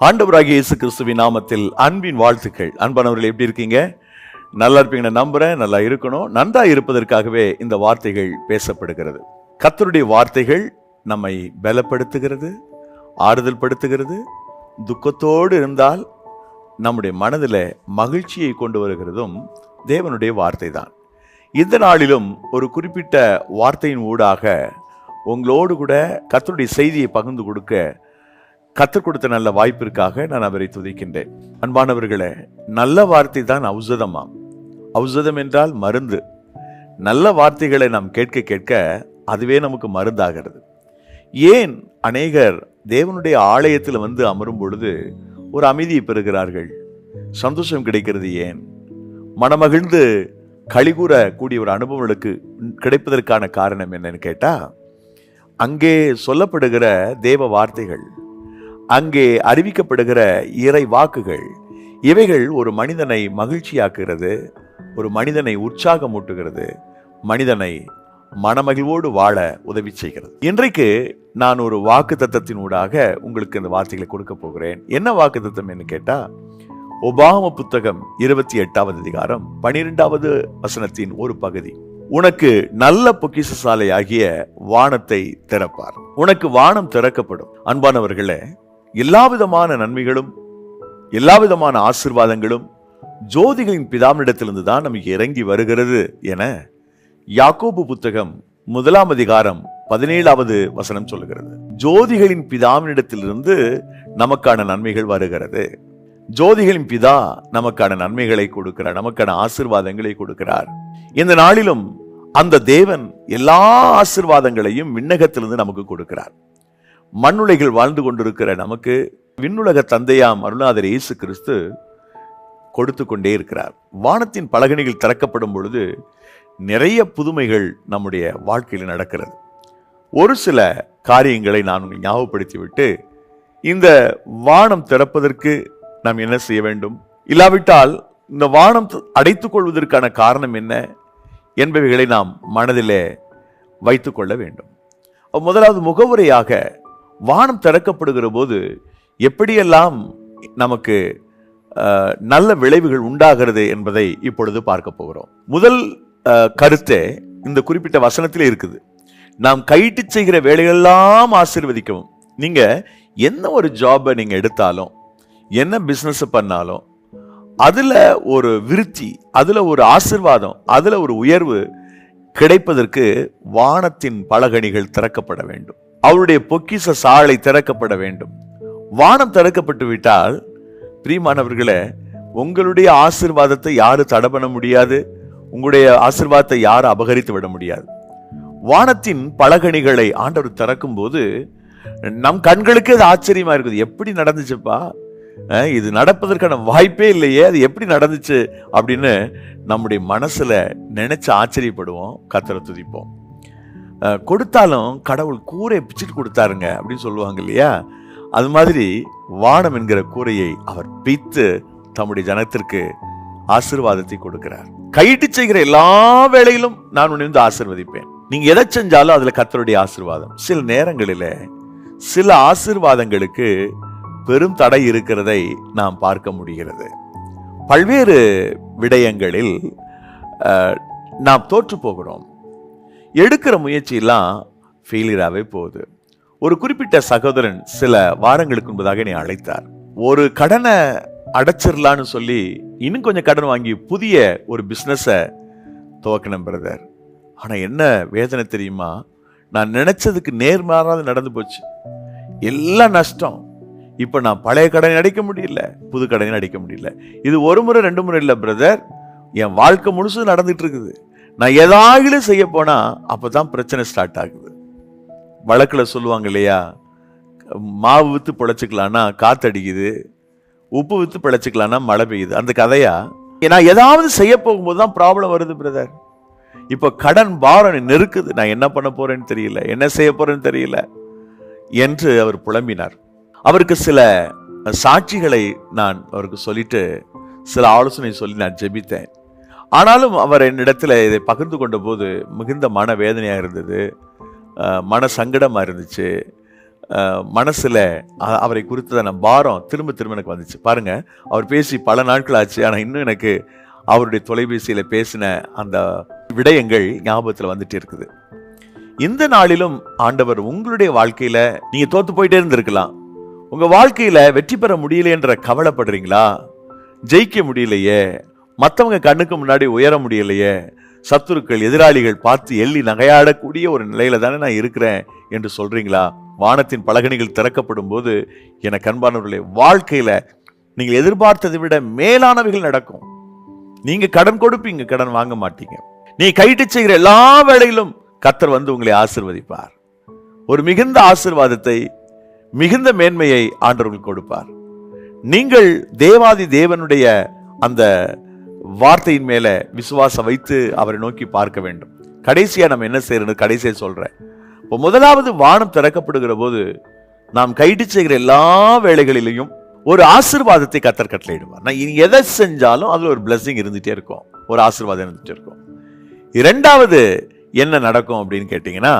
ஆண்டவராகிய இயேசு கிறிஸ்துவின் நாமத்தில் அன்பின் வாழ்த்துக்கள். அன்பானவர்கள், எப்படி இருக்கீங்க? நல்லா இருப்பீங்கன்னு நம்புறேன். நல்லா இருக்கணும். நன்றா இருப்பதற்காகவே இந்த வார்த்தைகள் பேசப்படுகிறது. கர்த்தருடைய வார்த்தைகள் நம்மை பலப்படுத்துகிறது, ஆறுதல் படுத்துகிறது. துக்கத்தோடு இருந்தால் நம்முடைய மனதில் மகிழ்ச்சியை கொண்டு வருகிறதும் தேவனுடைய வார்த்தை தான். இந்த நாளிலும் ஒரு குறிப்பிட்ட வார்த்தையின் ஊடாக உங்களோடு கூட கர்த்தருடைய செய்தியை பகிர்ந்து கொடுக்க கற்றுக் கொடுத்த நல்ல வாய்ப்பிற்காக நான் அவரை துதிக்கின்றேன். அன்பானவர்களே, நல்ல வார்த்தை தான் ஔஷதமாம். ஔஷதம் என்றால் மருந்து. நல்ல வார்த்தைகளை நாம் கேட்க கேட்க அதுவே நமக்கு மருந்தாகிறது. ஏன் அநேகர் தேவனுடைய ஆலயத்தில் வந்து அமரும் பொழுது ஒரு அமைதியை பெறுகிறார்கள், சந்தோஷம் கிடைக்கிறது? ஏன் மனமகிழ்ந்து களிகூற கூடிய ஒரு அனுபவங்களுக்கு கிடைப்பதற்கான காரணம் என்னன்னு கேட்டா, அங்கே சொல்லப்படுகிற தேவ வார்த்தைகள், அங்கே அறிவிக்கப்படுகிற இறை வாக்குகள், இவைகள் ஒரு மனிதனை மகிழ்ச்சியாக்குகிறது, ஒரு மனிதனை உற்சாகமூட்டுகிறது, மனிதனை மனமகிழ்வோடு வாழ உதவி செய்கிறது. இன்றைக்கு நான் ஒரு வாக்கு தத்தத்தின் ஊடாக உங்களுக்கு இந்த வார்த்தைகளை கொடுக்க போகிறேன். என்ன வாக்கு தத்தம் என்று கேட்டா, உபாகம புத்தகம் 28வது அதிகாரம் 12வது வசனத்தின் ஒரு பகுதி. உனக்கு நல்ல பொக்கிஷசாலை ஆகிய வானத்தை திறப்பார். உனக்கு வானம் திறக்கப்படும். அன்பானவர்களே, எல்லாவிதமான நன்மைகளும் எல்லாவிதமான ஆசீர்வாதங்களும் ஜோதிகளின் பிதாவினிடத்திலிருந்து தான் நமக்கு இறங்கி வருகிறது என யாக்கோபு புத்தகம் 1ஆம் அதிகாரம் 17வது வசனம் சொல்லுகிறது. ஜோதிகளின் பிதாவினிடத்திலிருந்து நமக்கான நன்மைகள் வருகிறது. ஜோதிகளின் பிதா நமக்கான நன்மைகளை கொடுக்கிறார், நமக்கான ஆசீர்வாதங்களை கொடுக்கிறார். இந்த நாளிலும் அந்த தேவன் எல்லா ஆசீர்வாதங்களையும் விண்ணகத்திலிருந்து நமக்கு கொடுக்கிறார். மண்ணுலகில் வாழ்ந்து கொண்டிருக்கிற நமக்கு விண்ணுலக தந்தையாம் அருள்நாதர் இயேசு கிறிஸ்து கொடுத்து கொண்டே இருக்கிறார். வானத்தின் பலகணிகள் திறக்கப்படும் பொழுது நிறைய புதுமைகள் நம்முடைய வாழ்க்கையில் நடக்கிறது. ஒரு சில காரியங்களை நான் ஞாபகப்படுத்திவிட்டு, இந்த வானம் திறப்பதற்கு நாம் என்ன செய்ய வேண்டும், இல்லாவிட்டால் இந்த வானம் அடைத்துக் கொள்வதற்கான காரணம் என்ன என்பவைகளை நாம் மனதிலே வைத்துக் கொள்ள வேண்டும். முதலாவது முகவுரையாக, வானம் திறக்கப்படுகிற போது எப்படியெல்லாம் நமக்கு நல்ல விளைவுகள் உண்டாகிறது என்பதை இப்பொழுது பார்க்க போகிறோம். முதல் கருத்தே இந்த குறிப்பிட்ட வசனத்திலே இருக்குது. நாம் கையிட்டு செய்கிற வேலையெல்லாம் ஆசீர்வதிக்கவும். நீங்க என்ன ஒரு ஜாபை நீங்க எடுத்தாலும், என்ன பிசினஸ் பண்ணாலும், அதுல ஒரு விருத்தி, அதுல ஒரு ஆசீர்வாதம், அதுல ஒரு உயர்வு கிடைப்பதற்கு வானத்தின் பலகணிகள் திறக்கப்பட வேண்டும். அவருடைய பொக்கிஷ சாலை திறக்கப்பட வேண்டும். வானம் திறக்கப்பட்டு விட்டால் பிரியமானவர்களே, உங்களுடைய ஆசீர்வாதத்தை யாரு தடை பண்ண முடியாது, உங்களுடைய ஆசீர்வாதத்தை யாரும் அபகரித்து விட முடியாது. வானத்தின் பலகணிகளை ஆண்டவர் திறக்கும் போது நம் கண்களுக்கு அது ஆச்சரியமா இருக்குது. எப்படி நடந்துச்சுப்பா, இது நடப்பதற்கான வாய்ப்பே இல்லையே, அது எப்படி நடந்துச்சு அப்படின்னு நம்முடைய மனசுல நினைச்சு ஆச்சரியப்படுவோம், கர்த்தரை துதிப்போம். கொடுத்தாலும் கடவுள் கூரையை பிச்சுட்டு கொடுத்தாருங்க அப்படின்னு சொல்லுவாங்க இல்லையா? அது மாதிரி வானம் என்கிற கூரையை அவர் பிய்த்து தம்முடைய ஜனத்திற்கு ஆசீர்வாதத்தை கொடுக்கிறார். கையிட்டு செய்கிற எல்லா வேளையிலும் நான் உன்னை வந்து ஆசீர்வதிப்பேன். நீங்க எதை செஞ்சாலும் அதுல கர்த்தருடைய ஆசீர்வாதம். சில நேரங்களில சில ஆசீர்வாதங்களுக்கு பெரும் தடை இருக்கிறதை நாம் பார்க்க முடிகிறது. பல்வேறு விடயங்களில் நாம் தோற்று போகிறோம். எடுக்கிற முயற்சியெல்லாம் ஃபெயிலியராகவே போகுது. ஒரு குறிப்பிட்ட சகோதரன் சில வாரங்களுக்கு முன்பதாக என்னை அழைத்தார். ஒரு கடனை அடைச்சிடலான்னு சொல்லி இன்னும் கொஞ்சம் கடன் வாங்கி புதிய ஒரு பிஸ்னஸை துவக்கணும் பிரதர். ஆனால் என்ன வேதனை தெரியுமா, நான் நினைச்சதுக்கு நேர்மாறாக நடந்து போச்சு. எல்லாம் நஷ்டம். இப்போ நான் பழைய கடனை அடைக்க முடியல, புது கடனை அடைக்க முடியல. இது ஒரு முறை 2 முறை இல்லை பிரதர், என் வாழ்க்கை முழுசும் நடந்துட்டு இருக்குது. நான் ஏதாவது செய்ய போனா அப்பதான் பிரச்சனை ஸ்டார்ட் ஆகுது. வழக்கில் சொல்லுவாங்க இல்லையா, மாவு வித்து பிழைச்சிக்கலான்னா காத்தடிக்குது, உப்பு வித்து பிழைச்சிக்கலான்னா மழை பெய்யுது. அந்த கதையா? நான் ஏதாவது செய்ய போகும்போது தான் ப்ராப்ளம் வருது பிரதர். இப்போ கடன் பாரம் நெருக்குது, நான் என்ன பண்ண போறேன்னு தெரியல, என்ன செய்ய போறேன்னு தெரியல என்று அவர் புலம்பினார். அவருக்கு சில சாட்சிகளை நான் அவருக்கு சொல்லிட்டு சில ஆலோசனை சொல்லி நான் ஜெபித்தேன். ஆனாலும் அவர் என்னிடத்தில் இதை பகிர்ந்து கொண்ட போது மிகுந்த மன வேதனையாக இருந்தது, மன சங்கடமாக இருந்துச்சு. மனசுல அவரை குறித்ததான பாரம் திரும்ப திரும்ப எனக்கு வந்துச்சு. பாருங்க, அவர் பேசி பல நாட்கள் ஆச்சு, ஆனா இன்னும் எனக்கு அவருடைய தொலைபேசியில பேசின அந்த விடயங்கள் ஞாபகத்துல வந்துட்டு இருக்குது. இந்த நாளிலும் ஆண்டவர் உங்களுடைய வாழ்க்கையில நீங்க தோத்து போயிட்டே இருந்திருக்கலாம். உங்க வாழ்க்கையில வெற்றி பெற முடியலையென்ற கவலைப்படுறீங்களா? ஜெயிக்க முடியலையே, மற்றவங்க கண்ணுக்கு முன்னாடி உயர முடியலையே, சத்துருக்கள் எதிராளிகள் பார்த்து எள்ளி நகையாடக்கூடிய ஒரு நிலையில தானே நான் இருக்கிறேன் என்று சொல்றீங்களா? வானத்தின் பலகணிகள் திறக்கப்படும் போது எனக்கு அன்பானவர்களே, வாழ்க்கையில நீங்கள் எதிர்பார்த்ததை விட மேலானவைகள் நடக்கும். நீங்க கடன் கொடுப்பீங்க, கடன் வாங்க மாட்டீங்க. நீ கைட்டு செய்கிற எல்லா வேளையிலும் கர்த்தர் வந்து உங்களை ஆசீர்வதிப்பார். ஒரு மிகுந்த ஆசீர்வாதத்தை, மிகுந்த மேன்மையை ஆண்டவர்கள் கொடுப்பார். நீங்கள் தேவாதி தேவனுடைய அந்த வார்த்தையின் மேல விசுவாசம் வைத்து அவரை நோக்கி பார்க்க வேண்டும். கடைசியா நம்ம என்ன செய்யறது, கடைசியா சொல்றேன். இப்போ முதலாவது வானம் திறக்கப்படுகிற போது நாம் கைட்டு செய்கிற எல்லா வேளைகளிலையும் ஒரு ஆசீர்வாதத்தை கர்த்தர் கட்டளையிடுவார். நான் எதை செஞ்சாலும் அதுல ஒரு பிளஸிங் இருந்துட்டே இருக்கும், ஒரு ஆசீர்வாதம் இருந்துட்டே இருக்கும். இரண்டாவது என்ன நடக்கும் அப்படின்னு கேட்டீங்கன்னா,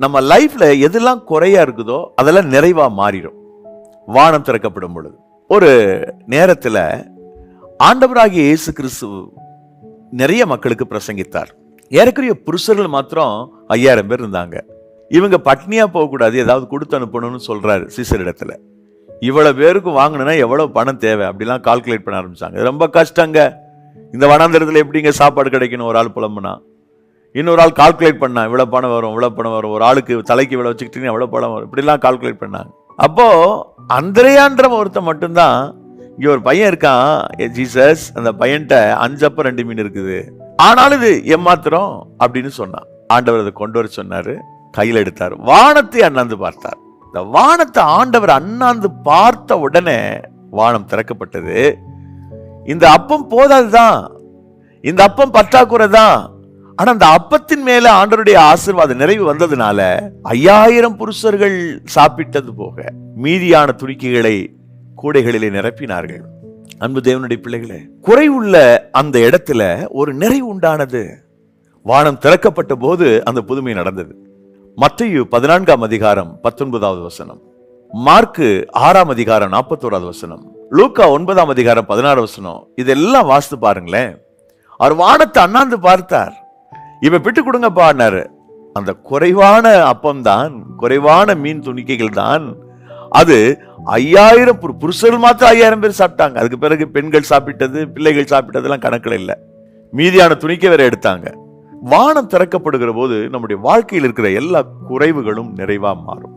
நம்ம லைஃப்ல எதெல்லாம் குறையா இருக்குதோ அதெல்லாம் நிறைவா மாறிடும் வானம் திறக்கப்படும் பொழுது. ஒரு நேரத்துல ஆண்டவராகிய இயேசு கிறிஸ்து நிறைய மக்களுக்கு பிரசங்கித்தார். ஏறக்குறைய புருஷர்கள் மாத்திரம் 5000 பேர் இருந்தாங்க. இவங்க பட்னியா போக கூடாது, ஏதாவது கொடுத்து அனுப்பணும்னு சொல்றாரு சீசரிடத்துல. இவ்வளவு பேருக்கு வாங்கணும்னா எவ்வளவு பணம் தேவை அப்படிலாம் கால்குலேட் பண்ண ஆரம்பிச்சாங்க. ரொம்ப கஷ்டங்க. இந்த வனாந்திரத்துல எப்படிங்க சாப்பாடு கிடைக்கணும்? ஒரு ஆள் புலம்புனா, இன்னொரு ஆள் கால்குலேட் பண்ணா இவ்வளவு பணம் வரும், இவ்வளவு பணம் வரும், ஒரு ஆளுக்கு தலைக்கு இவ்வளவு வச்சுக்கிட்டீங்கன்னா எவ்வளவு பணம் வரும், இப்படிலாம் கால்குலேட் பண்ணாங்க. அப்போ அந்திரேயான்ற ஒருத்தன் மட்டும்தான், இங்க ஒரு பையன் இருக்கான் ஜீசஸ், அந்த பையன்ட்ட 5 அப்பம் 2 மீன் இருக்குது, ஆனாலும் இது ஏமாத்திரம் அப்படின்னு சொன்னான். ஆண்டவர் அதை கொண்டு வர சொன்னாரு, கையில் எடுத்தார், வானத்தை அண்ணாந்து பார்த்தார். இந்த வானத்தை ஆண்டவர் அண்ணாந்து பார்த்த உடனே வானம் திறக்கப்பட்டது. இந்த அப்பம் போதாதுதான், இந்த அப்பம் பற்றாக்குறை தான், ஆனா அந்த அப்பத்தின் மேல ஆண்டவருடைய ஆசீர்வாத நிறைவு வந்ததுனால 5000 புருஷர்கள் சாப்பிட்டது போக மீதியான துணிக்கைகளை கூடைகளிலே நிரப்பினார்கள். அன்பு தேவனுடைய பிள்ளைகளே, குறைவுள்ள அந்த இடத்துல ஒரு நிறைவு உண்டானது. வானம் திறக்கப்பட்ட போது அந்த புதுமை நடந்தது. மத்தேயு 14ஆம் அதிகாரம் 19வது வசனம், மார்க்கு 6ஆம் அதிகாரம் 41வது வசனம், லூக்கா 9ஆம் அதிகாரம் 16 வசனம், இதெல்லாம் வாசித்து பாருங்களேன். அவர் வானத்தை அண்ணாந்து பார்த்தார். இவ பிட்டு கொடுங்கப்பான்னாரு. அந்த குறைவான அப்பம்தான், குறைவான மீன் துணிக்கைகள் தான், அது 5000 புருஷர்கள் மாத்திரம் 5000 பேர் சாப்பிட்டாங்க. அதுக்கு பிறகு பெண்கள் சாப்பிட்டது, பிள்ளைகள் சாப்பிட்டதெல்லாம் கணக்கில் இல்லை. மீதியான துணிக்கை வேற எடுத்தாங்க. வானம் திறக்கப்படுகிற போது நம்முடைய வாழ்க்கையில் இருக்கிற எல்லா குறைவுகளும் நிறைவா மாறும்.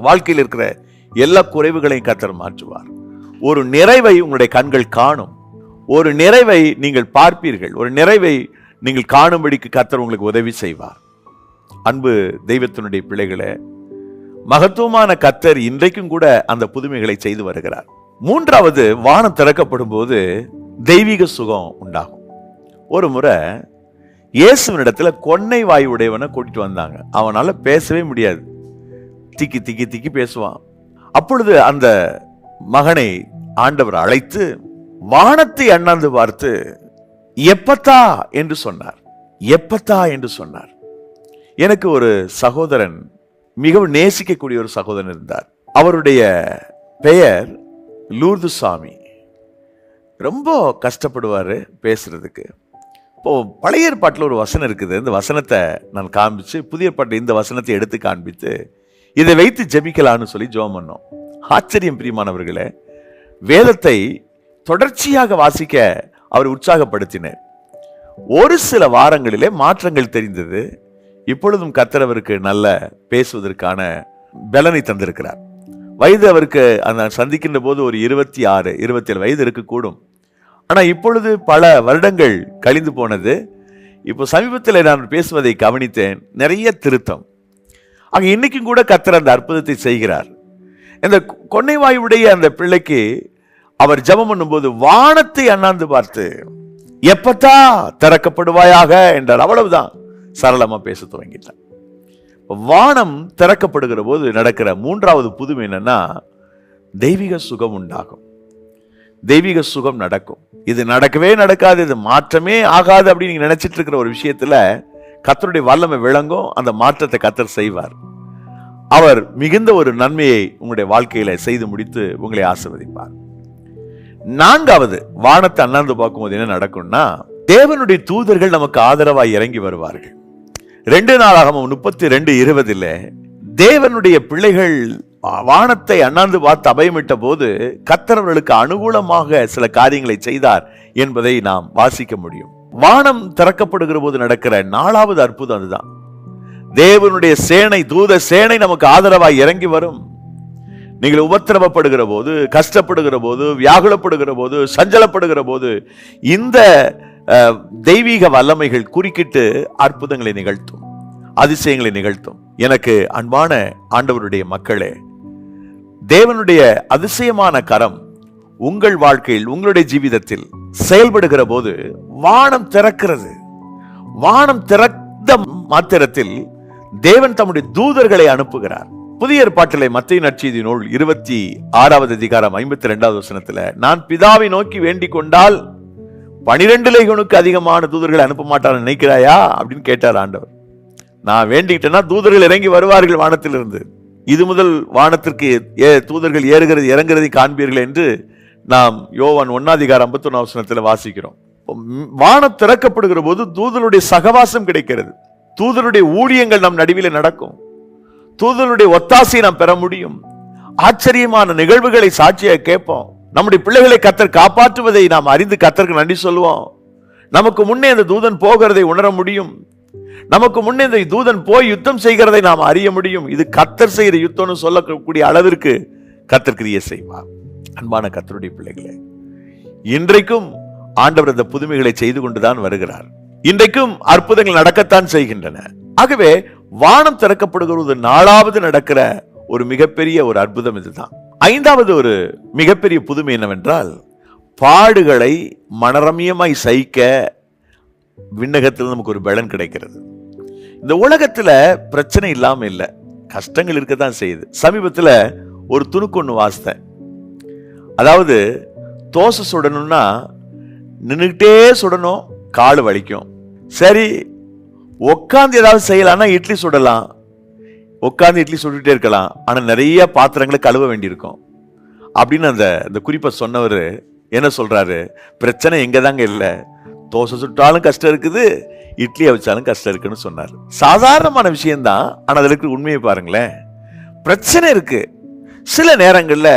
வாழ்க்கையில் இருக்கிற எல்லா குறைவுகளையும் கர்த்தர் மாற்றுவார். ஒரு நிறைவை உங்களுடைய கண்கள் காணும், ஒரு நிறைவை நீங்கள் பார்ப்பீர்கள், ஒரு நிறைவை நீங்கள் காணும்படிக்கு கர்த்தர் உங்களுக்கு உதவி செய்வார். அன்பு தெய்வத்தினுடைய பிள்ளைகளே, மகத்துவமான கர்த்தர் இன்றைக்கும் கூட அந்த புதுமைகளை செய்து வருகிறார். மூன்றாவது, வானம் திறக்கப்படும் போது தெய்வீக சுகம் உண்டாகும். ஒரு முறை இயேசுவினிடத்துல கொன்னை வாய் உடையவனை கூட்டிட்டு வந்தாங்க. அவனால பேசவே முடியாது, திக்கி திக்கி திக்கி பேசுவான். அப்பொழுது அந்த மகனை ஆண்டவர் அழைத்து வானத்தை அண்ணாந்து பார்த்து எப்பத்தா என்று சொன்னார். எப்பத்தா என்று சொன்னார். எனக்கு ஒரு சகோதரன், மிகவும் நேசிக்கக்கூடிய ஒரு சகோதரன் இருந்தார். அவருடைய பெயர் லூர்து சாமி. ரொம்ப கஷ்டப்படுவாரு பேசுறதுக்கு. இப்போ பழைய ஏற்பாட்டில் ஒரு வசனம் இருக்குது. இந்த வசனத்தை நான் காண்பிச்சு, புதிய ஏற்பாட்டில் இந்த வசனத்தை எடுத்து காண்பித்து இதை வைத்து ஜெபிக்கலான்னு சொல்லி ஜெபம் பண்ணோம். ஆச்சரியம் பிரியமானவர்களே, வேதத்தை தொடர்ச்சியாக வாசிக்க அவர் உற்சாகப்படுத்தினார். ஒரு சில வாரங்களிலே மாற்றங்கள் தெரிந்தது. இப்பொழுதும் கர்த்தர் அவருக்கு நல்ல பேசுவதற்கான பலனை தந்திருக்கிறார். வயது அவருக்கு அந்த சந்திக்கின்ற போது ஒரு 26, 27 வயது இருக்கக்கூடும். ஆனா இப்பொழுது பல வருடங்கள் கழிந்து போனது. இப்போ சமீபத்தில் நான் பேசுவதை கவனித்தேன், நிறைய திருத்தம். ஆக இன்னைக்கும் கூட கர்த்தர் அந்த அற்புதத்தை செய்கிறார். இந்த கொன்னைவாயுடைய அந்த பிள்ளைக்கு அவர் ஜெபம் பண்ணும்போது வானத்தை அண்ணாந்து பார்த்து எப்பத்தா திறக்கப்படுவாயாக என்றார். அவ்வளவுதான், சரளமா பேச துவங்கிட்டார். வானம் திறக்கப்படுகிற போது நடக்கிற மூன்றாவது புதுமை என்னன்னா, தெய்வீக சுகம் உண்டாகும். தெய்வீக சுகம் நடக்கும். இது நடக்கவே நடக்காது, இது மாற்றமே ஆகாது அப்படின்னு நீங்க நினைச்சிட்டு இருக்கிற ஒரு விஷயத்துல கர்த்தருடைய வல்லமை விளங்கும். அந்த மாற்றத்தை கர்த்தர் செய்வார். அவர் மிகுந்த ஒரு நன்மையை உங்களுடைய வாழ்க்கையில செய்து முடித்து உங்களை ஆசீர்வதிப்பார். நான்காவது, வானத்தை அண்ணாந்து பார்க்கும்போது என்ன நடக்கும்னா, தேவனுடைய தூதர்கள் நமக்கு ஆதரவாய் இறங்கி வருவார்கள். 2 நாளாகமம் 32:20 தேவனுடைய பிள்ளைகள் வானத்தை அண்ணாந்து பார்த்து அபயமிட்ட போது கர்த்தர் அவர்களுக்கு அனுகூலமாக சில காரியங்களை செய்தார் என்பதை நாம் வாசிக்க முடியும். வானம் திறக்கப்படுகிற போது நடக்கிற 4வது அற்புதம் அதுதான். தேவனுடைய சேனை, தூத சேனை நமக்கு ஆதரவாய் இறங்கி வரும். நீங்கள் உபத்திரவப்படுகிற போது, கஷ்டப்படுகிற போது, வியாகுலப்படுகிற போது, சஞ்சலப்படுகிற போது இந்த தெய்வீக வல்லமைகள் குறுக்கிட்டு அற்புதங்களை நிகழ்த்தும், அதிசயங்களை நிகழ்த்தும். எனக்கு அன்பான ஆண்டவருடைய மக்களே, தேவனுடைய அதிசயமான கரம் உங்கள் வாழ்க்கையில், உங்களுடைய ஜீவிதத்தில் செயல்படுகிற போது வானம் திறக்கிறது. வானம் திறந்த மாத்திரத்தில் தேவன் தம்முடைய தூதர்களை அனுப்புகிறார். புதிய ஏற்பாட்டிலே மத்தேயு நற்செய்தி நூல் 26வது அதிகாரம் 52வது வசனத்துல, நான் பிதாவை நோக்கி வேண்டிக் கொண்டால் 12 லேகியோனுக்கு அதிகமான தூதர்களை அனுப்ப மாட்டான்னு நினைக்கிறாயா அப்படின்னு கேட்டார் ஆண்டவர். நான் வேண்டிக்கிட்டேன்னா தூதர்கள் இறங்கி வருவார்கள் வானத்திலிருந்து. இது முதல் வானத்திற்கு தூதர்கள் ஏறுகிறது இறங்குறதை காண்பீர்கள் என்று நாம் யோவான் 1:51 வசனத்துல வாசிக்கிறோம். வானம் திறக்கப்படுகிற போது தூதருடைய சகவாசம் கிடைக்கிறது. தூதருடைய ஊழியங்கள் நம் நடுவில் நடக்கும். தூதருடைய ஒத்தாசையை நாம் பெற முடியும். ஆச்சரியமான நிகழ்வுகளை சாட்சியாக கேட்போம். நம்முடைய பிள்ளைகளை கர்த்தர் காப்பாற்றுவதை நாம் அறிந்து கர்த்தருக்கு நன்றி சொல்லுவோம். நமக்கு முன்னே அந்த தூதன் போகிறதை உணர முடியும். நமக்கு முன்னே இந்த தூதன் போய் யுத்தம் செய்கிறதை நாம் அறிய முடியும். இது கர்த்தர் செய்கிற யுத்தம்னு சொல்லக்கூடிய அளவிற்கு கர்த்தர் கிரியை செய்வார். அன்பான கர்த்தருடைய பிள்ளைகளே, இன்றைக்கும் ஆண்டவர் இந்த புதுமைகளை செய்து கொண்டுதான் வருகிறார். இன்றைக்கும் அற்புதங்கள் நடக்கத்தான் செய்கின்றன. ஆகவே வானம் திறக்கப்படுகிறது 4வது நடக்கிற ஒரு மிகப்பெரிய ஒரு அற்புதம் இதுதான். 5வது ஒரு மிகப்பெரிய புதுமை என்னவென்றால், பாடுகளை மனரமியமாய் சகிக்க விண்ணகத்தில் நமக்கு ஒரு பலன் கிடைக்கிறது. இந்த உலகத்துல பிரச்சனை இல்லாம இல்ல, கஷ்டங்கள் இருக்கத்தான் செய்யுது. சமீபத்துல ஒரு துணுக்கு ஒண்ணு வாசித்தேன். அதாவது தோசை சுடணும்னா நின்றுகிட்டே சுடணும், கால் வலிக்கும். சரி, உட்காந்து ஏதாவது செய்யலாம்னா இட்லி சுடலாம், உட்காந்து இட்லி சுட்டுட்டே இருக்கலாம். ஆனா நிறைய பாத்திரங்களை கழுவ வேண்டியிருக்கும் அப்படின்னு அந்த குறிப்பை சொன்னவர் என்ன சொல்றாரு, பிரச்சனை எங்கதாங்க இல்லை, தோசை சுட்டாலும் கஷ்டம் இருக்குது, இட்லியை வச்சாலும் கஷ்டம் இருக்குன்னு சொன்னார். சாதாரணமான விஷயம்தான், ஆனா அதுல இருக்கிற உண்மையை பாருங்களேன். பிரச்சனை இருக்கு. சில நேரங்கள்ல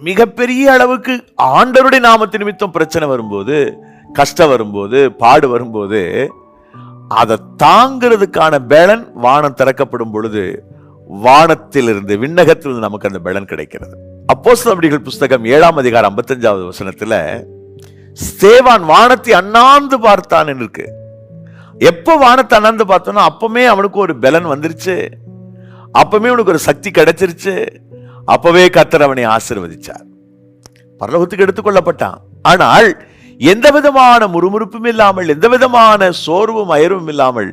மிகப்பெரிய அளவுக்கு ஆண்டவருடைய நாமத்தின் நிமித்தம் பிரச்சனை வரும்போது, கஷ்டம் வரும்போது, பாடு வரும்போது அதை தாங்கிறதுக்கான பலன் வானம் திறக்கப்படும் பொழுது வானத்திலிருந்து, விண்ணகத்திலிருந்து நமக்கு அந்த பலன் கிடைக்கிறது. அப்போஸ்தலர் புஸ்தகம் 7ஆம் அதிகாரம் 55வது வசனத்துல, ஸ்தேவான் வானத்தை அண்ணாந்து பார்த்தான் இருக்கு. எப்ப வானத்தை அண்ணாந்து பார்த்தோம்னா அப்பமே அவனுக்கு ஒரு பலன் வந்துருச்சு, அப்பமே அவனுக்கு ஒரு சக்தி கிடைச்சிருச்சு. அப்பவே கர்த்தர் அவனை ஆசீர்வதிச்சார், பரலோகத்துக்கு எடுத்துக்கொள்ளப்பட்டான். ஆனால் எந்த விதமான முறுமுறுப்பும் இல்லாமல், எந்த விதமான சோர்வும் அயர்வும் இல்லாமல்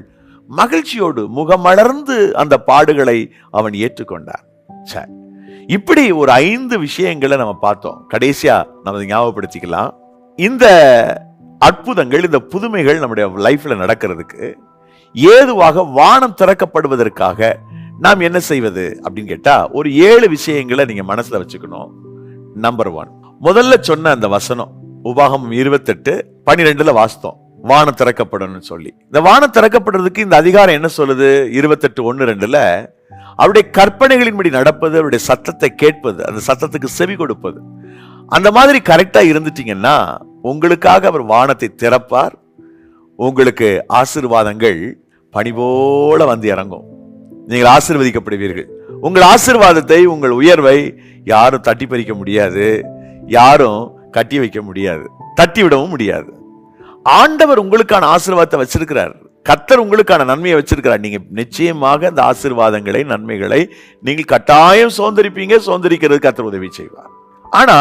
மகிழ்ச்சியோடு முகமலர்ந்து அந்த பாடுகளை அவன் ஏற்றுக்கொண்டான். இப்படி ஒரு 5 விஷயங்களை நம்ம பார்த்தோம். கடைசியா நம்ம ஞாபகப்படுத்திக்கலாம். இந்த அற்புதங்கள், இந்த புதுமைகள் நம்முடைய லைஃப்ல நடக்கிறதுக்கு ஏதுவாக வானம் திறக்கப்படுவதற்காக நாம் என்ன செய்வது அப்படின்னு கேட்டா, ஒரு 7 விஷயங்களை நீங்க மனசுல வச்சுக்கணும். நம்பர் 1, முதல்ல சொன்ன அந்த வசனம் உபாகமம் 28:12 வாசித்தோம், வானம் திறக்கப்படும் சொல்லி. இந்த வானம் திறக்கப்படுறதுக்கு இந்த அதிகாரம் என்ன சொல்லுது? 28:1-2 அவருடைய கற்பனைகளின்படி நடப்பது, அவருடைய சத்தத்தை கேட்பது, அந்த சத்தத்துக்கு செவி கொடுப்பது. அந்த மாதிரி கரெக்டா இருந்துட்டீங்கன்னா உங்களுக்காக அவர் வானத்தை திறப்பார். உங்களுக்கு ஆசீர்வாதங்கள் பனி போல வந்து இறங்கும். நீங்கள் ஆசீர்வதிக்கப்படுவீர்கள். உங்கள் ஆசீர்வாதத்தை, உங்கள் உயர்வை யாரும் தட்டி பறிக்க முடியாது, யாரும் கட்டி வைக்க முடியாது, தட்டி விடவும் முடியாது. ஆண்டவர் உங்களுக்கான ஆசீர்வாதத்தை வச்சிருக்கிறார். கர்த்தர் உங்களுக்கான நன்மையை வச்சிருக்கிறார். நீங்க நிச்சயமாக அந்த ஆசீர்வாதங்களை, நன்மைகளை நீங்கள் கட்டாயம் சுதந்திரிப்பீங்க. சுதந்திரிக்கிறது கர்த்தர் உதவி செய்வார். ஆனா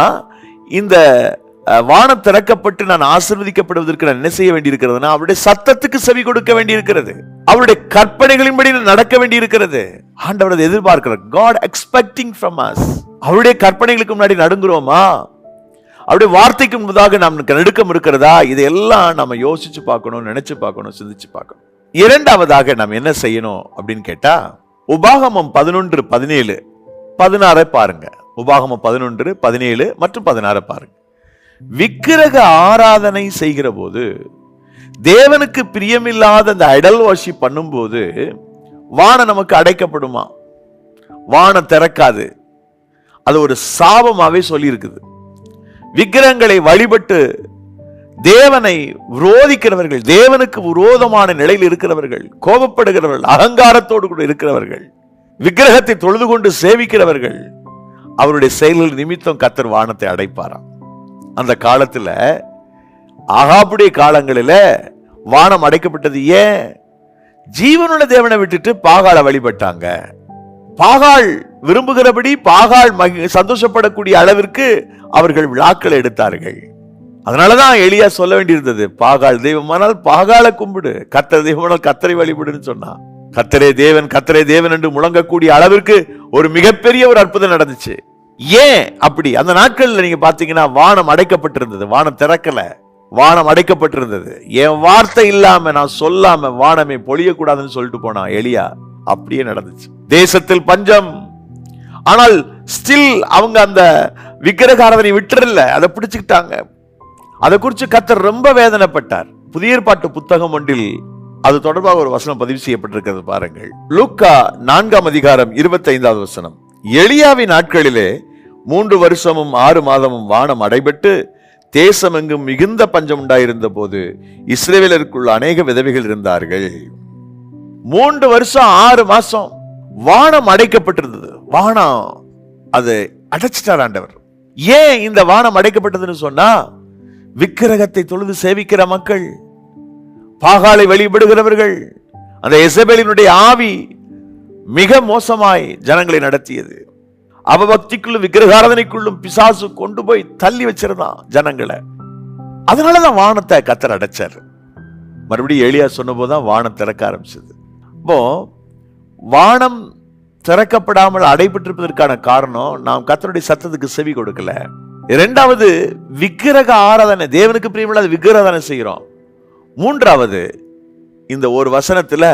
இந்த வானம் திறக்கப்பட்டு நான் ஆசீர்வதிக்கப்படுவதற்கு நான் என்ன செய்ய வேண்டியிருக்கிறதுனா, அவருடைய சத்தத்துக்கு செவி கொடுக்க வேண்டியிருக்கிறது, அவருடைய கற்பனைகளின்படி நடக்க வேண்டியிருக்கிறது. ஆண்டவர் அதை எதிர்பார்க்கிறார். God expecting from us. அவருடைய கற்பனைகளுக்கு முன்னாடி நடுங்குறோமா? அவருடைய வார்த்தைக்கு முன்னதாக நமக்கு நடுக்கம் இருக்கிறதா? இதையெல்லாம் நம்ம யோசிச்சு பார்க்கணும், நினைச்சு பார்க்கணும், சிந்திச்சு பார்க்கணும். இரண்டாவதாக நாம் என்ன செய்யணும் அப்படின்னு கேட்டா, உபாகமம் 11:17 16 பாருங்க. உபாகமம் 11:17 மற்றும் 16 பாருங்க. விக்கிரக ஆராதனை செய்கிற போது, தேவனுக்கு பிரியமில்லாத அந்த ஐடல் வர்ஷிப் பண்ணும்போது வானம் நமக்கு அடைக்கப்படுமா? வானம் திறக்காது. அது ஒரு சாபமாவே சொல்லி இருக்குது. விக்கிரகங்களை வழிபட்டு தேவனை விரோதிக்கிறவர்கள், தேவனுக்கு விரோதமான நிலையில் இருக்கிறவர்கள், கோபப்படுகிறவர்கள், அகங்காரத்தோடு கூட இருக்கிறவர்கள், விக்கிரகத்தை தொழுது கொண்டு சேவிக்கிறவர்கள், அவருடைய செயல்கள் நிமித்தம் கர்த்தர் வானத்தை அடைப்பாராம். அந்த காலத்துல, ஆகாபுடைய காலங்களில வானம் அடைக்கப்பட்டது ஏன்? ஜீவனுள்ள தேவனை விட்டுட்டு பாகாலை வழிபட்டாங்க. பாகால் விரும்புகிறபடி, பாகால் சந்தோஷப்படக்கூடிய அளவிற்கு அவர்கள் விழாக்கள் எடுத்தார்கள். அதனாலதான் எலியா சொல்ல வேண்டியிருந்தது, பாகால் தெய்வமானால் பாகாலை கும்பிடு, கர்த்தர் தெய்வமானால் கர்த்தரை வழிபடுன்னு சொன்னா. கர்த்தரே தேவன், கர்த்தரே தேவன் என்று முழங்கக்கூடிய அளவிற்கு ஒரு மிகப்பெரிய ஒரு அற்புதம் நடந்துச்சு. ஏன் அப்படி? அந்த நாட்கள்ல நீங்க பாத்தீங்கன்னா வானம் அடைக்கப்பட்டிருந்தது. வானம் திறக்கல, வானம் அடைக்கப்பட்டிருந்தது. என் வார்த்தை இல்லாம, நான் சொல்லாம வானமே பொழியக்கூடாதுன்னு சொல்லிட்டு போனா எலியா. அப்படியே நடந்துச்சு. தேசத்தில் பஞ்சம். ஆனால் ஸ்டில் அவங்க அந்த விக்கிரக ஆராதனை விட்டுறல, அதை பிடிச்சுக்கிட்டாங்க. அதை குறித்து கர்த்தர் ரொம்ப வேதனைப்பட்டார். புதிய ஏற்பாட்டு புத்தகம் ஒன்றில் அது தொடர்பாக ஒரு வசனம் பதிவு செய்யப்பட்டிருக்கிறது பாருங்கள். லூக்கா 4:25 எலியாவின் நாட்களிலே 3 வருஷமும் 6 மாதமும் வானம் அடைபட்டு தேசம் எங்கும் மிகுந்த பஞ்சம் உண்டாயிருந்த போது இஸ்ரவேலருக்குள்ள அநேக விதவைகள் இருந்தார்கள். 3 வருஷம் 6 மாசம் வானம் அடைக்கப்பட்டிருந்தது. வானம் அது அடைச்சிட்டார் ஆண்டவர். ஏன் இந்த வானம் அடைக்கப்பட்டதுன்னு சொன்னா, விக்கிரகத்தை தொழுது சேவிக்கிற மக்கள், பாகாலை வழிபடுகிறவர்கள், அந்த எசபேலினுடைய ஆவி மிக மோசமாய் ஜனங்களை நடத்தியது. அவபக்திக்குள்ளும் விக்கிரகாராதனைக்குள்ளும் பிசாசு கொண்டு போய் தள்ளி வச்சிருந்தான் ஜனங்களை. அதனாலதான் வானத்தை கர்த்தர் அடைச்சார். மறுபடியும் எலியா சொன்ன போதுதான் வானம் திறக்க ஆரம்பிச்சது. இப்போ வானம் திறக்கப்படாமல் அடைபட்டிருப்பதற்கான காரணம், நாம் கர்த்தருடைய சத்தத்துக்கு செவி கொடுக்கல. இரண்டாவது, விக்கிரக ஆராதனை, தேவனுக்கு பிரியமில்லாத விக்கிரகாராதனை செய்கிறோம். மூன்றாவது, இந்த ஒரு வசனத்துல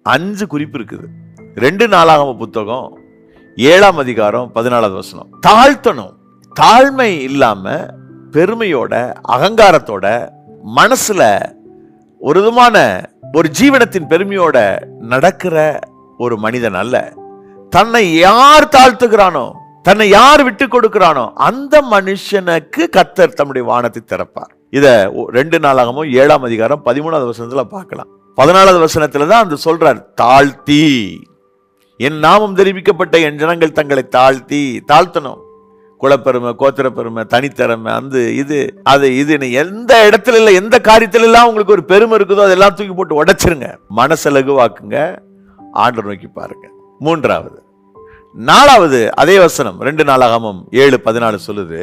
5 குறிப்பு இருக்குது. 2 நாளாகம புத்தகம் 7ஆம் அதிகாரம் 14 தாழ்த்தணும். தாழ்மை இல்லாம பெருமையோட, அகங்காரத்தோட, மனசுல ஒரு விதமான ஒரு ஜீவனத்தின் பெருமையோட நடக்கிற ஒரு மனிதன் அல்ல. தன்னை யார் தாழ்த்துகிறானோ, தன்னை யார் விட்டு கொடுக்கிறானோ, அந்த மனுஷனுக்கு கர்த்தர் தம்முடைய வானத்தை திறப்பார். இத 2 நாளாகமும் 7ஆம் அதிகாரம் 13 பார்க்கலாம். 14 தான் அந்த சொல்றார், தாழ்த்தி, என் நாமம் தெரிவிக்கப்பட்ட என் ஜனங்கள் தங்களை தாழ்த்தணும். குலப்பெருமை, கோத்திரப்பெருமை, தனித்திறமை, அந்த இது அது இதுன்னு எந்த இடத்துல இல்ல, எந்த காரியத்துல எல்லாம் உங்களுக்கு ஒரு பெருமை இருக்குதோ அதெல்லாம் தூக்கி போட்டு உடைச்சிருங்க. மனசை லகுவாக்குங்க, ஆண்டவர் நோக்கி பாருங்க. மூன்றாவது, 4வது அதே வசனம் 2 நாளாகமம் 7:14 சொல்லுது,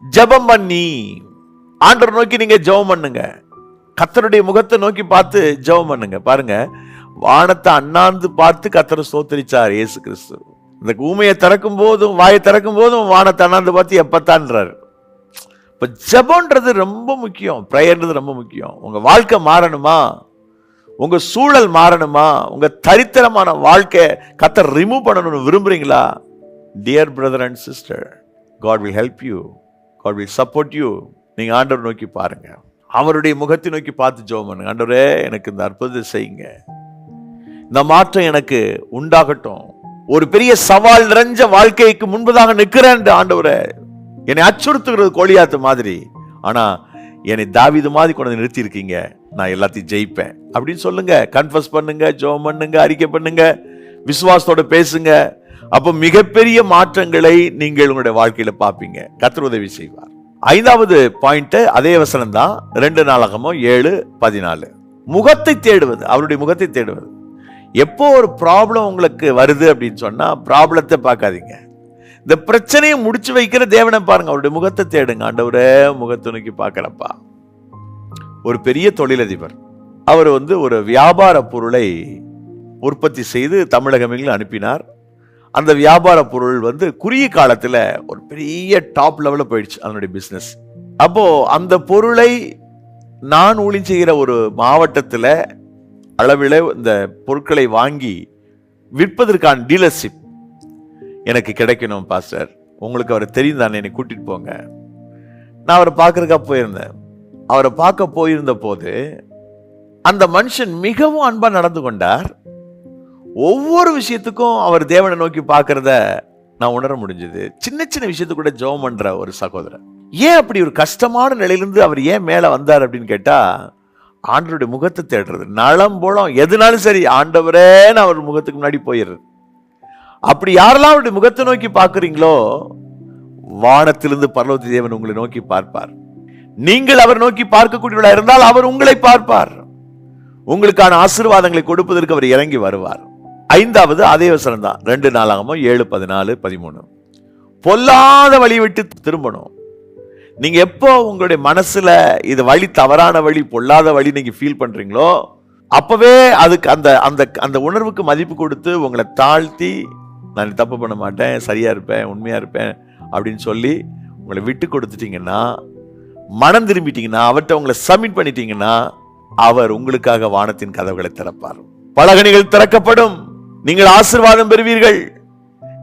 ஜெபம் பண்ணி, ஆண்டவர் நோக்கி நீங்க ஜெபம் பண்ணுங்க. கர்த்தருடைய முகத்தை நோக்கி பார்த்து ஜெபம் பண்ணுங்க. பாருங்க, வானத்தை அண்ணாந்து பார்த்து கர்த்தரை ஸ்தோத்திரிச்சார் இயேசு கிறிஸ்து. இந்த ஊமையை திறக்கும் போதும், வாயை திறக்கும் போதும் வானத்தை அண்ணாந்து பார்த்து எப்பத்தான்றாரு. இப்ப ஜெபம்ன்றது ரொம்ப முக்கியம். பிரேயர்ன்றது ரொம்ப முக்கியம். உங்க வாழ்க்கை மாறணுமா, உங்க சூழல் மாறணுமா, உங்க தரித்திரமான வாழ்க்கை கர்த்தர் ரிமூவ் பண்ணணும்னு விரும்புறீங்களா? Dear brother and sister, God will help you, God will support you. நீங்க ஆண்டவர் நோக்கி பாருங்க, அவருடைய முகத்தை நோக்கி பார்த்து ஜெபம் பண்ணுங்க. ஆண்டவரே, எனக்கு இந்த அற்புதத்தை செய்யுங்க, இந்த மாற்றம் எனக்கு உண்டாகட்டும். ஒரு பெரிய சவால் நிறைஞ்ச வாழ்க்கைக்கு முன்பதாக நிற்கிறேன் ஆண்டவரே, என்னை அச்சுறுத்துகிறது கோலியாத்து மாதிரி, ஆனா என்னை தாவீது மாதிரி கொண்டு நிறுத்தி இருக்கீங்க, நான் எல்லாத்தையும் ஜெயிப்பேன் அப்படின்னு சொல்லுங்க. கன்ஃபஸ் பண்ணுங்க, ஜெபம் பண்ணுங்க, அறிக்கை பண்ணுங்க, விசுவாசத்தோட பேசுங்க. அப்போ மிகப்பெரிய மாற்றங்களை நீங்கள் உங்களுடைய வாழ்க்கையில பார்ப்பீங்க. கர்த்தர் உதவி செய்வார். 5வது பாயிண்ட் அதே வசனம் தான், 2 நாளாகமம் 7:14. முகத்தை தேடுவது, அவருடைய முகத்தை தேடுவது. எப்போ ஒரு ப்ராப்ளம் உங்களுக்கு வருது அப்படின்னு சொன்னா, ப்ராப்ளத்தை பார்க்காதீங்க, இந்த பிரச்சனையை முடிச்சு வைக்கிற தேவனை பாருங்க. அவருடைய முகத்தை தேடுங்க. ஆண்டவரே, முகத்தை நோக்கி பார்க்கிறப்பா. ஒரு பெரிய தொழிலதிபர், அவர் ஒரு வியாபார பொருளை உற்பத்தி செய்து தமிழகமெங்கிலும் அனுப்பினார். அந்த வியாபார பொருள் குறுகிய காலத்துல ஒரு பெரிய டாப் லெவல்ல போயிடுச்சு அதனுடைய பிசினஸ். அப்போ அந்த பொருளை நான் ஊழியம் செய்கிற ஒரு மாவட்டத்துல அளவில் இந்த பொருட்களை வாங்கி விற்பதற்கான டீலர்ஷிப் எனக்கு கிடைக்கணும் பாஸ்டர், உங்களுக்கு அவரை தெரியும் தானே, என்னை கூட்டிட்டு போங்க. நான் அவரை பார்க்கறதுக்கா போயிருந்தேன். அவரை பார்க்க போயிருந்த போது அந்த மனுஷன் மிகவும் அன்பா நடந்து கொண்டார். ஒவ்வொரு விஷயத்துக்கும் அவர் தேவனை நோக்கி பார்க்கறத நான் உணர முடிஞ்சது. சின்ன சின்ன விஷயத்துக்கு கூட ஜெபம் பண்ற ஒரு சகோதரர். ஏன் அப்படி ஒரு கஷ்டமான நிலையிலிருந்து அவர் ஏன் மேல வந்தார் அப்படின்னு கேட்டா, ஆண்டவருடைய முகத்தை தேடுறது. நலம் போலம் எதுனாலும் சரி, ஆண்டவரே அவர் முகத்துக்கு முன்னாடி போயிடுறது. அப்படி யாரெல்லாம் அவருடைய முகத்தை நோக்கி பார்க்கிறீங்களோ, வானத்திலிருந்து பரலோக தேவன் உங்களை நோக்கி பார்ப்பார். நீங்கள் அவர் நோக்கி பார்க்கக்கூடியவர்களா இருந்தால் அவர் உங்களை பார்ப்பார். உங்களுக்கான ஆசீர்வாதங்களை கொடுப்பதற்கு அவர் இறங்கி வருவார். 5வது அதே வசனம் தான், 2 நாளாகமம் 7:14-13. பொல்லாத வழி விட்டு திரும்பணும். நீங்க எப்போ உங்களுடைய மனசுல இது வழி தவறான வழி, பொல்லாத வழி நீங்க ஃபீல் பண்றீங்களோ, அப்பவே அதுக்கு அந்த அந்த அந்த உணர்வுக்கு மதிப்பு கொடுத்து உங்களை தாழ்த்தி, நான் தப்பு பண்ண மாட்டேன், சரியா இருப்பேன், உண்மையா இருப்பேன் அப்படின்னு சொல்லி உங்களை விட்டு கொடுத்துட்டீங்கன்னா, மனம் திரும்பிட்டீங்கன்னா, அவர்கிட்ட உங்களை சப்மிட் பண்ணிட்டீங்கன்னா, அவர் உங்களுக்காக வானத்தின் கதவுகளை திறப்பார். பலகணிகள் திறக்கப்படும், நீங்கள் ஆசீர்வாதம் பெறுவீர்கள்,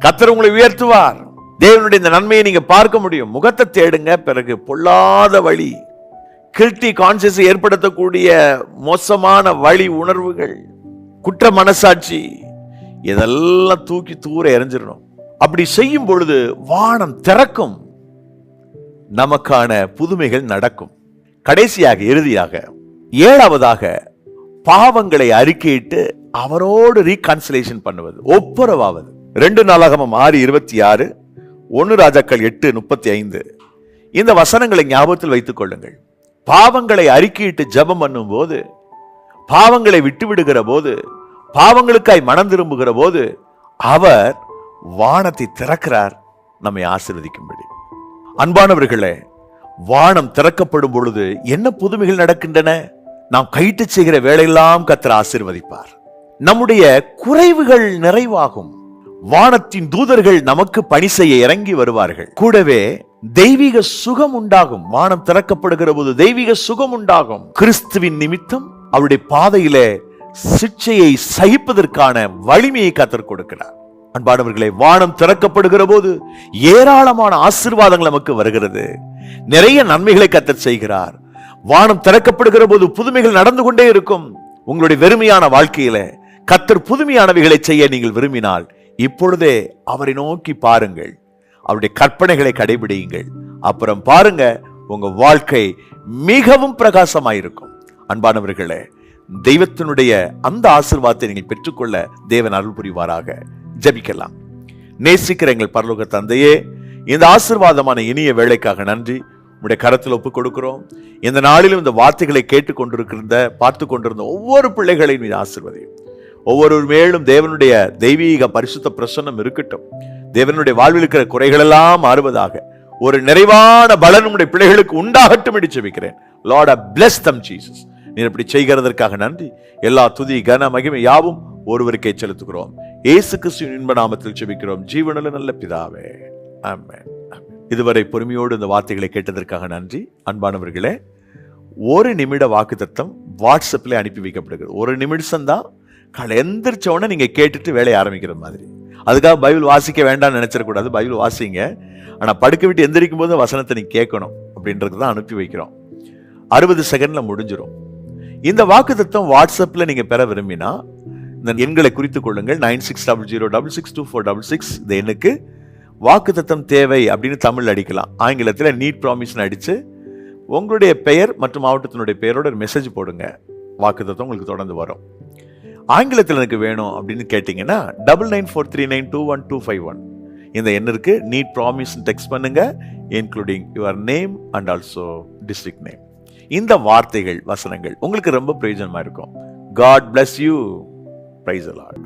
கர்த்தர் உங்களை உயர்த்துவார். தேவனுடைய இந்த நன்மையை நீங்க பார்க்க முடியும். முகத்தை தேடுங்க. பிறகு பொல்லாத வழி, கில்ட்டி கான்சியஸ் ஏற்படுத்தக்கூடிய மோசமான வழி உணர்வுகள், குற்ற மனசாட்சி, இதெல்லாம் தூக்கி தூர எறிஞ்சிடணும். அப்படி செய்யும் பொழுது வானம் திறக்கும், நமக்கான புதுமைகள் நடக்கும். கடைசியாக, இறுதியாக, 7வதாக பாவங்களை அறிக்கையிட்டு அவரோடு ரீகன்சிலேஷன் பண்ணுவது, ஒப்புரவாவது. 2 நாளாகமம் 6:26, 1 ராஜாக்கள் 8:35. இந்த வசனங்களை ஞாபகத்தில் வைத்துக் கொள்ளுங்கள். பாவங்களை அறிக்கையிட்டு ஜெபம் பண்ணும் போது, பாவங்களை விட்டு விடுகிற போது, பாவங்களுக்காய் மனம் திரும்புகிற போது, அவர் வானத்தை திறக்கிறார் நம்மை ஆசீர்வதிக்கும்படி. அன்பானவர்களே, வானம் திறக்கப்படும் பொழுது என்ன புதுமைகள் நடக்கின்றன? நாம் கைட்டு செய்கிற வேலையெல்லாம் கர்த்தர் ஆசீர்வதிப்பார். நம்முடைய குறைவுகள் நிறைவாகும். வானத்தின் தூதர்கள் நமக்கு பணி செய்ய இறங்கி வருவார்கள். கூடவே தெய்வீக சுகம் உண்டாகும். வானம் திறக்கப்படுகிற போது தெய்வீக சுகம் உண்டாகும். கிறிஸ்துவின் நிமித்தம் அவருடைய பாதையிலே சிட்சையை சகிப்பதற்கான வலிமையை கர்த்தர் கொடுக்கிறார். அன்பானவர்களே, வானம் திறக்கப்படுகிற போது ஏராளமான ஆசீர்வாதங்கள் நமக்கு வருகிறது. நிறைய நன்மைகளை கர்த்தர் செய்கிறார். வானம் திறக்கப்படுகிற போது புதுமைகள் நடந்து கொண்டே இருக்கும். உங்களுடைய வெறுமையான வாழ்க்கையில கர்த்தர் புதுமையானவைகளை செய்ய நீங்கள் விரும்பினால், இப்பொழுதே அவரை நோக்கி பாருங்கள், அவருடைய கற்பனைகளை கடைபிடியுங்கள். அப்புறம் பாருங்க, உங்க வாழ்க்கை மிகவும் பிரகாசமாயிருக்கும். அன்பானவர்களே, தெய்வத்தினுடைய அந்த ஆசீர்வாதத்தை நீங்கள் பெற்றுக்கொள்ள தேவன் அருள் புரிவாராக. ஜெபிக்கலாம். நேசிக்கிற எங்கள் பரலோக தந்தையே, இந்த ஆசீர்வாதமான இனிய வேளைக்காக நன்றி. உடைய கரத்தில் ஒப்புக் கொடுக்கிறோம். இந்த நாளிலும் இந்த வார்த்தைகளை கேட்டுக் கொண்டிருக்கிற, பார்த்து கொண்டிருந்த ஒவ்வொரு பிள்ளைகளையும் மீது ஆசீர்வதியும். ஒவ்வொரு மேலும் தேவனுடைய தெய்வீக பரிசுத்த பிரசன்னம் இருக்கட்டும். தேவனுடைய வாழ்வில் இருக்கிற குறைகள் எல்லாம் மாறுவதாக ஒரு நிறைவான பலன் உடைய பிள்ளைகளுக்கு உண்டாகட்டும் என்று ஜெபிக்கிறேன். Lord, bless them Jesus. நீர் இப்படி செய்கிறதற்காக நன்றி. எல்லா துதி கன மகிமை யாவும் ஒருவருக்கே செலுத்துகிறோம். இயேசு கிறிஸ்துவின் இன்ப நாமத்தில் ஜெபிக்கிறோம் ஜீவனுள்ள நல்ல பிதாவே, ஆமென். இதுவரை பொறுமையோடு இந்த வார்த்தைகளை கேட்டதற்காக நன்றி. அன்பானவர்களே, 1 நிமிட வாக்குத்தத்தம் வாட்ஸ்அப்ல அனுப்பி வைக்கப்படுகிறது. 1 நிமிஷம் தான். காலை எந்திரிச்ச உடனே நீங்க கேட்டுட்டு வேலையை ஆரம்பிக்கிற மாதிரி. அதுக்காக பைபிள் வாசிக்க வேண்டாம்னு நினைச்சிடக்கூடாது. பைபிள் வாசிங்க. ஆனா படுக்க விட்டு எந்திரிக்கும் போது வசனத்தை நீங்க கேட்கணும் அப்படின்றது தான் அனுப்பி வைக்கிறோம். 60 செகண்ட்ல முடிஞ்சிடும். இந்த வாக்குத்தத்தம் வாட்ஸ்அப்ல நீங்க பெற விரும்பினா இந்த எண்களை குறித்துக் கொள்ளுங்கள். 9600662466. இந்த எண்ணுக்கு வாக்குத்தத்தம் தேவை அப்படின்னு தமிழ் அடிக்கலாம். ஆங்கிலத்தில் நீட் ப்ராமிஸ் அடிச்சு உங்களுடைய பெயர் மற்றும் மாவட்டத்தினுடைய பெயரோட ஒரு மெசேஜ் போடுங்க. வாக்குத்தத்தம் உங்களுக்கு தொடர்ந்து வரும். ஆங்கிலத்தில் எனக்கு வேணும் அப்படின்னு கேட்டீங்கன்னா 9943921251 இந்த எண்ணிற்கு நீட் ப்ராமிஸ் டெக்ஸ்ட் பண்ணுங்க, including your name and also district name. இந்த வார்த்தைகள், வசனங்கள் உங்களுக்கு ரொம்ப பிரயோஜனமா இருக்கும். God bless you. Praise the Lord.